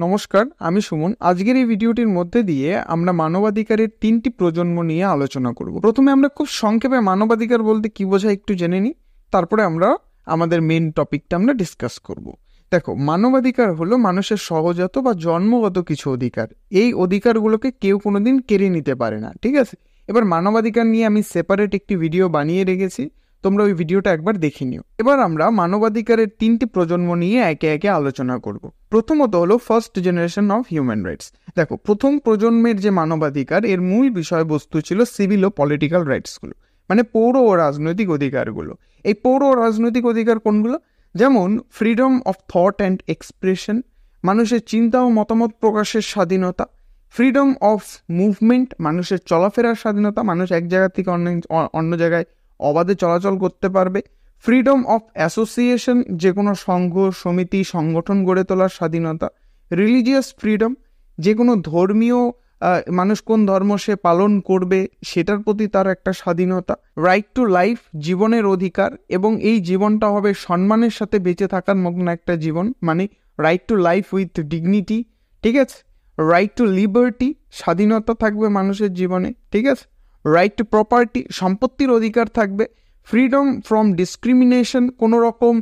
নমস্কার, আমি সুমন। আজকের এই ভিডিওটির মধ্যে দিয়ে আমরা মানবাধিকারের 3টি প্রজন্ম নিয়ে আলোচনা করব। প্রথমে আমরা খুব সংক্ষেপে মানবাধিকার বলতে কি বোঝায় একটু জেনে নিই, তারপরে আমরা আমাদের মেন টপিকটা আমরা ডিসকাস করব। দেখো, মানবাধিকার হলো মানুষের সহজাত বা জন্মগত কিছু অধিকার। এই অধিকারগুলোকে কেউ কোনোদিন কেড়ে নিতে পারে না, ঠিক আছে? এবার মানবাধিকার নিয়ে আমি সেপারেট একটি ভিডিও বানিয়ে রেখেছি, তোমরা ওই ভিডিওটা একবার দেখে নিও। এবার আমরা মানবাধিকারের 3টি প্রজন্ম নিয়ে একে একে আলোচনা করব। প্রথমত হলো first generation of human rights. দেখো, প্রথম প্রজন্মের যে মানবাধিকার, এর মূল বিষয়বস্তু ছিল সিভিল ও পলিটিক্যাল রাইটসগুলো, মানে পৌর ও রাজনৈতিক অধিকারগুলো। এই পৌর ও রাজনৈতিক অধিকার কোনগুলো? যেমন freedom of thought and expression, মানুষের চিন্তা ও মতামত প্রকাশের স্বাধীনতা। ফ্রিডম অফ মুভমেন্ট, মানুষের চলাফেরার স্বাধীনতা, মানুষ এক জায়গা থেকে অন্য জায়গায় অবাধে চলাচল করতে পারবে। ফ্রিডম অফ অ্যাসোসিয়েশন, যে কোনো সংঘ, সমিতি, সংগঠন গড়ে তোলার স্বাধীনতা। রিলিজিয়াস ফ্রিডম, যে কোনো ধর্মীয় মানুষ কোন ধর্ম সে পালন করবে সেটার প্রতি তার একটা স্বাধীনতা। রাইট টু লাইফ, জীবনের অধিকার, এবং এই জীবনটা হবে সম্মানের সাথে বেঁচে থাকার মতন একটা জীবন, মানে right to life with dignity, ঠিক আছে? রাইট টু লিবার্টি, স্বাধীনতা থাকবে মানুষের জীবনে, ঠিক আছে? রাইট টু প্রপার্টি, সম্পত্তির অধিকার থাকবে। ফ্রিডম ফ্রম ডিসক্রিমিনেশন, কোনো রকম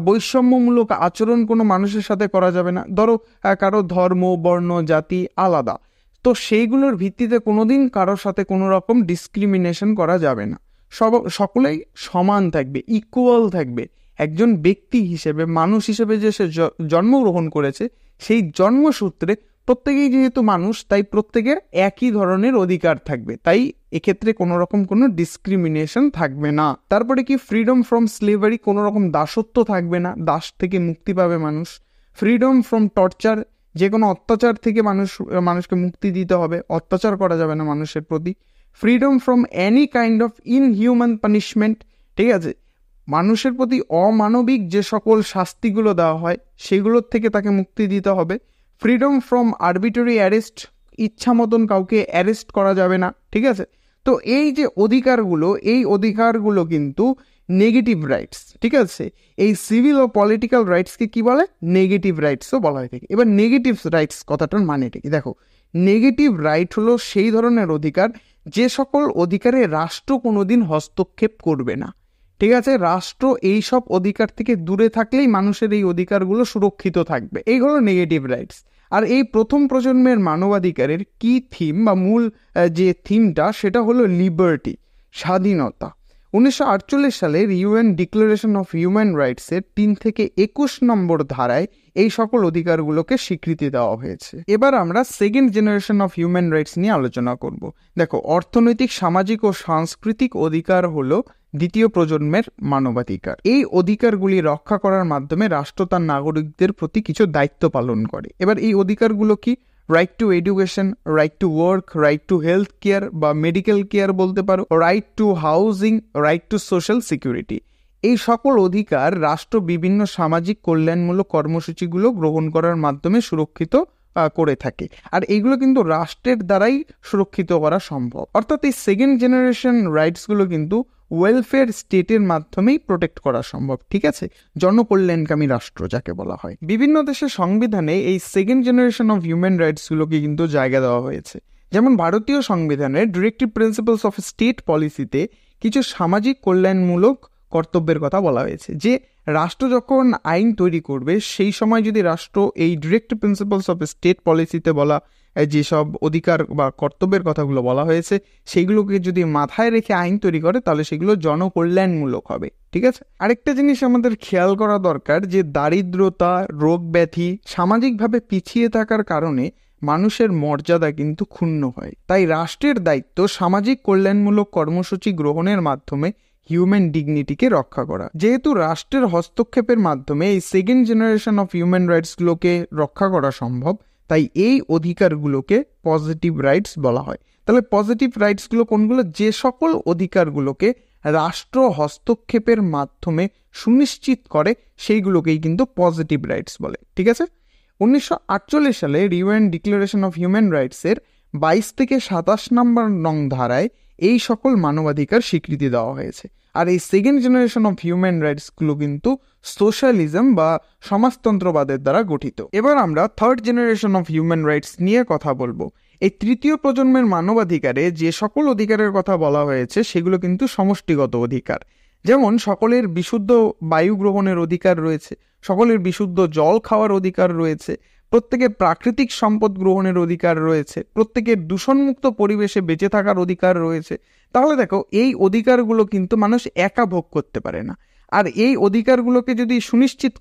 বৈষম্যমূলক আচরণ কোনো মানুষের সাথে করা যাবে না। ধরো কারো ধর্ম, বর্ণ, জাতি আলাদা, তো সেইগুলোর ভিত্তিতে কোনোদিন কারোর সাথে কোনো রকম ডিসক্রিমিনেশন করা যাবে না। সকলেই সমান থাকবে, ইকুয়াল থাকবে। একজন ব্যক্তি হিসেবে, মানুষ হিসেবে যে সে জন্মগ্রহণ করেছে, সেই জন্মসূত্রে প্রত্যেকেই যেহেতু মানুষ, তাই প্রত্যেকের একই ধরনের অধিকার থাকবে। তাই এক্ষেত্রে কোনো রকম কোনো ডিসক্রিমিনেশন থাকবে না। তারপরে কি? ফ্রিডম ফ্রম স্লেভারি, কোনো রকম দাসত্ব থাকবে না, দাস থেকে মুক্তি পাবে মানুষ। ফ্রিডম ফ্রম টর্চার, যে কোনো অত্যাচার থেকে মানুষকে মুক্তি দিতে হবে, অত্যাচার করা যাবে না মানুষের প্রতি। Freedom from any kind of inhuman punishment, ঠিক আছে? মানুষের প্রতি অমানবিক যে সকল শাস্তিগুলো দেওয়া হয় সেগুলোর থেকে তাকে মুক্তি দিতে হবে। ফ্রিডম ফ্রম আরবিটারি অ্যারেস্ট, ইচ্ছা মতন কাউকে অ্যারেস্ট করা যাবে না, ঠিক আছে? তো এই যে অধিকারগুলো, এই অধিকারগুলো কিন্তু নেগেটিভ রাইটস, ঠিক আছে? এই সিভিল ও পলিটিক্যাল রাইটসকে কি বলে? নেগেটিভ রাইটসও বলা হয়ে থাকে। এবার নেগেটিভ রাইটস কথাটার মানেটা কি? দেখো, নেগেটিভ রাইট হলো সেই ধরনের অধিকার যে সকল অধিকারে রাষ্ট্র কোনোদিন হস্তক্ষেপ করবে না, ঠিক আছে? রাষ্ট্র এই সব অধিকার থেকে দূরে থাকলেই মানুষের এই অধিকারগুলো সুরক্ষিত থাকবে। এই হলো নেগেটিভ রাইটস। আর এই প্রথম প্রজন্মের মানবাধিকারের কি থিম বা মূল যে থিমটা, সেটা হলো লিবার্টি, স্বাধীনতা। 1948 সালের ইউএন ডিক্লারেশন অফ হিউম্যান রাইটসের 3 থেকে 21 নম্বর ধারায় এই সকল অধিকারগুলোকে স্বীকৃতি দেওয়া হয়েছে। এবার আমরা second generation of human rights নিয়ে আলোচনা করব। দেখো, অর্থনৈতিক, সামাজিক ও সাংস্কৃতিক অধিকার হলো দ্বিতীয় প্রজন্মের মানবাধিকার। এই অধিকারগুলি রক্ষা করার মাধ্যমে রাষ্ট্র তার নাগরিকদের প্রতি কিছু দায়িত্ব পালন করে। এবার এই অধিকারগুলো কি? Right two education, right to work, right to health care বা মেডিকেল কেয়ার বলতে পারো, right two housing, right two social security. এই সকল অধিকার রাষ্ট্র বিভিন্ন সামাজিক কল্যাণমূলক কর্মসূচিগুলো গ্রহণ করার মাধ্যমে সুরক্ষিত করে থাকে। আর এইগুলো কিন্তু রাষ্ট্রের দ্বারাই সুরক্ষিত করা সম্ভব। অর্থাৎ এই সেকেন্ড জেনারেশন রাইটসগুলো কিন্তু ওয়েলফেয়ার স্টেটের মাধ্যমেই প্রোটেক্ট করা সম্ভব, ঠিক আছে? জনকল্যাণকামী রাষ্ট্র যাকে বলা হয়। বিভিন্ন দেশের সংবিধানে এই সেকেন্ড জেনারেশন অফ হিউম্যান রাইটসগুলোকে কিন্তু জায়গা দেওয়া হয়েছে। যেমন ভারতীয় সংবিধানের ডিরেক্টিভ প্রিন্সিপালস অফ স্টেট পলিসিতে কিছু সামাজিক কল্যাণমূলক কর্তব্যের কথা বলা হয়েছে, যে রাষ্ট্র যখন আইন তৈরি করবে সেই সময় যদি রাষ্ট্র এই ডিরেক্টিভ প্রিন্সিপালস অফ স্টেট পলিসিতে বলা যেসব অধিকার বা কর্তব্যের কথাগুলো বলা হয়েছে সেগুলোকে যদি মাথায় রেখে আইন তৈরি করে, তাহলে সেগুলো জনকল্যাণমূলক হবে, ঠিক আছে? আরেকটা জিনিস আমাদের খেয়াল করা দরকার, যে দারিদ্রতা, রোগ ব্যাধি, সামাজিকভাবে পিছিয়ে থাকার কারণে মানুষের মর্যাদা কিন্তু ক্ষুণ্ণ হয়। তাই রাষ্ট্রের দায়িত্ব সামাজিক কল্যাণমূলক কর্মসূচি গ্রহণের মাধ্যমে হিউম্যান ডিগনিটিকে রক্ষা করা। যেহেতু রাষ্ট্রের হস্তক্ষেপের মাধ্যমে এই সেকেন্ড জেনারেশন অফ হিউম্যান রাইটসগুলোকে রক্ষা করা সম্ভব, তাই এই অধিকারগুলোকে পজিটিভ রাইটস বলা হয়। তাহলে পজিটিভ রাইটসগুলো কোনগুলো? যে সকল অধিকারগুলোকে রাষ্ট্র হস্তক্ষেপের মাধ্যমে সুনিশ্চিত করে সেইগুলোকেই কিন্তু পজিটিভ রাইটস বলে, ঠিক আছে? 1948 সালে ইউএন ডিক্লারেশন অফ হিউম্যান রাইটসের 22 থেকে 27 নম্বর নং ধারায় এই সকল মানবাধিকার স্বীকৃতি দেওয়া হয়েছে। আর এই সেকেন্ড জেনারেশন অফ হিউম্যান রাইটসগুলো কিন্তু সোশ্যালিজম বা সমাজতন্ত্রবাদের দ্বারা গঠিত। এবার আমরা third generation of human rights নিয়ে কথা বলবো। এই তৃতীয় প্রজন্মের মানবাধিকারে যে সকল অধিকারের কথা বলা হয়েছে সেগুলো কিন্তু সমষ্টিগত অধিকার। যেমন সকলের বিশুদ্ধ বায়ু গ্রহণের অধিকার রয়েছে, সকলের বিশুদ্ধ জল খাওয়ার অধিকার রয়েছে, প্রত্যেকের প্রাকৃতিক সম্পদ গ্রহণের অধিকার রয়েছে, প্রত্যেকের দূষণমুক্ত পরিবেশে বেঁচে থাকার অধিকার রয়েছে। তাহলে দেখো, এই অধিকারগুলো কিন্তু মানুষ একা ভোগ করতে পারে না। আর এই অধিকারগুলোকে যদি সুনিশ্চিত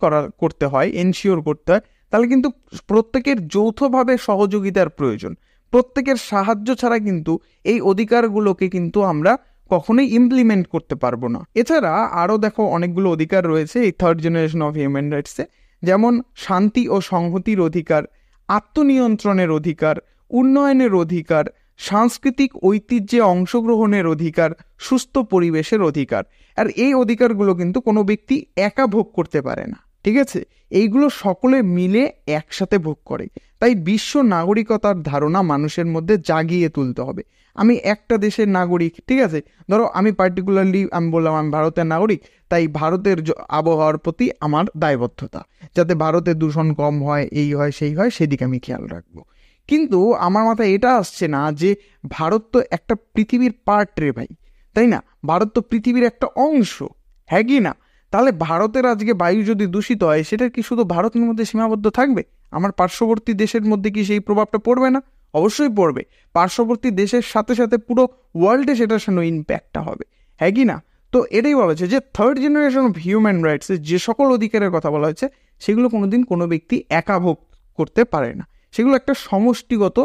করতে হয়, এনশিওর করতে হয়, তাহলে কিন্তু প্রত্যেকের যৌথভাবে সহযোগিতার প্রয়োজন। প্রত্যেকের সাহায্য ছাড়া কিন্তু এই অধিকারগুলোকে কিন্তু আমরা কখনোই ইমপ্লিমেন্ট করতে পারবো না। এছাড়া আরও দেখো অনেকগুলো অধিকার রয়েছে এই থার্ড জেনারেশন অফ হিউম্যান রাইটসে, যেমন শান্তি ও সংহতির অধিকার, আত্মনিয়ন্ত্রণের অধিকার, উন্নয়নের অধিকার, সাংস্কৃতিক ঐতিহ্যে অংশগ্রহণের অধিকার, সুস্থ পরিবেশের অধিকার। আর এই অধিকারগুলো কিন্তু কোনো ব্যক্তি একা ভোগ করতে পারে না, ঠিক আছে? এইগুলো সকলে মিলে একসাথে ভোগ করে। তাই বিশ্ব নাগরিকতার ধারণা মানুষের মধ্যে জাগিয়ে তুলতে হবে। আমি একটা দেশের নাগরিক, ঠিক আছে? ধরো আমি পার্টিকুলারলি আমি বললাম আমি ভারতের নাগরিক, তাই ভারতের আবহাওয়ার প্রতি আমার দায়বদ্ধতা, যাতে ভারতের দূষণ কম হয়, এই হয় সেই হয়, সেদিকে আমি খেয়াল রাখবো। কিন্তু আমার মাথায় এটা আসছে না যে ভারত তো একটা পৃথিবীর পার্ট রে ভাই, তাই না? ভারত তো পৃথিবীর একটা অংশ, হ্যাঁ কি না? তাহলে ভারতের আজকে বায়ু যদি দূষিত হয়, সেটা কি শুধু ভারতের মধ্যে সীমাবদ্ধ থাকবে? আমার পার্শ্ববর্তী দেশের মধ্যে কি সেই প্রভাবটা পড়বে না? অবশ্যই পড়বে। পার্শ্ববর্তী দেশের সাথে সাথে পুরো ওয়ার্ল্ডে সেটার সাথে ইম্প্যাক্টটা হবে, হ্যাঁ কি না? তো এটাই বলা হচ্ছে যে থার্ড জেনারেশন অফ হিউম্যান রাইটসে যে সকল অধিকারের কথা বলা হয়েছে সেগুলো কোনোদিন কোনো ব্যক্তি একা ভোগ করতে পারে না, সেগুলো একটা সমষ্টিগত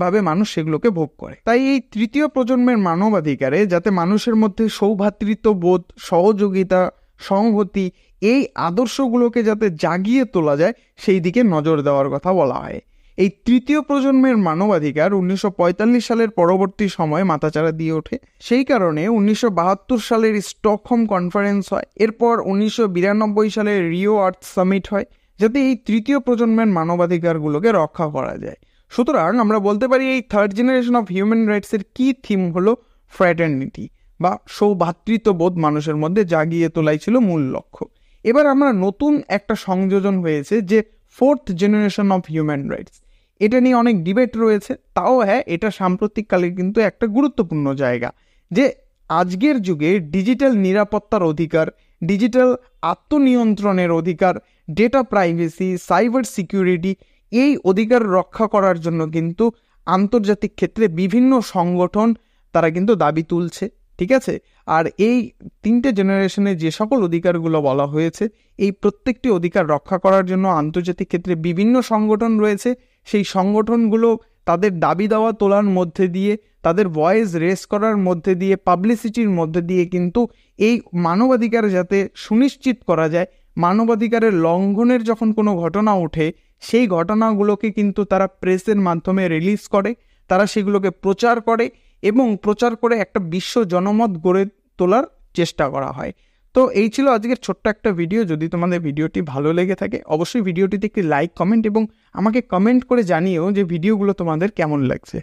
ভাবে মানুষ সেগুলোকে ভোগ করে। তাই এই তৃতীয় প্রজন্মের মানবাধিকারে যাতে মানুষের মধ্যে সৌভ্রাতৃত্ববোধ, সহযোগিতা, সংহতি, এই আদর্শগুলোকে যাতে জাগিয়ে তোলা যায় সেই দিকে নজর দেওয়ার কথা বলা হয়। এই তৃতীয় প্রজন্মের মানবাধিকার 1945 সালের পরবর্তী সময়ে মাথাচাড়া দিয়ে ওঠে। সেই কারণে 1972 সালের স্টকহোম কনফারেন্স হয়, এরপর 1992 সালের রিও আর্থ সামিট হয়, যাতে এই তৃতীয় প্রজন্মের মানবাধিকারগুলোকে রক্ষা করা যায়। সুতরাং আমরা বলতে পারি এই থার্ড জেনারেশন অফ হিউম্যান রাইটসের কি থিম হলো ফ্র্যাটার্নিটি বা সৌভ্রাতৃত্ববোধ মানুষের মধ্যে জাগিয়ে তোলাই ছিল মূল লক্ষ্য। এবার আমরা নতুন একটা সংযোজন হয়েছে যে fourth generation of human rights. এটা নিয়ে অনেক ডিবেট রয়েছে, তাও হ্যাঁ, এটা সাম্প্রতিককালে কিন্তু একটা গুরুত্বপূর্ণ জায়গা যে আজকের যুগে ডিজিটাল নিরাপত্তার অধিকার, ডিজিটাল আত্মনিয়ন্ত্রণের অধিকার, ডেটা প্রাইভেসি, সাইবার সিকিউরিটি, এই অধিকার রক্ষা করার জন্য কিন্তু আন্তর্জাতিক ক্ষেত্রে বিভিন্ন সংগঠন তারা কিন্তু দাবি তুলছে, ঠিক আছে? আর এই তিনটে জেনারেশনে যে সকল অধিকারগুলো বলা হয়েছে, এই প্রত্যেকটি অধিকার রক্ষা করার জন্য আন্তর্জাতিক ক্ষেত্রে বিভিন্ন সংগঠন রয়েছে। সেই সংগঠনগুলো তাদের দাবি দাওয়া তোলার মধ্যে দিয়ে, তাদের ভয়েস রেস করার মধ্যে দিয়ে, পাবলিসিটির মধ্যে দিয়ে কিন্তু এই মানবাধিকার যাতে সুনিশ্চিত করা যায়, মানবাধিকারের লঙ্ঘনের যখন কোনো ঘটনা ওঠে সেই ঘটনাগুলোকে কিন্তু তারা প্রেসের মাধ্যমে রিলিজ করে, তারা সেগুলোকে প্রচার করে এবং প্রচার করে একটা বিশ্ব জনমত গড়ে তোলার চেষ্টা করা হয়। তো এই ছিল আজকের ছোট্ট একটা ভিডিও। যদি তোমাদের ভিডিওটি ভালো লেগে থাকে অবশ্যই ভিডিওটিতে একটি লাইক, কমেন্ট এবং আমাকে কমেন্ট করে জানিও যে ভিডিওগুলো তোমাদের কেমন লাগছে।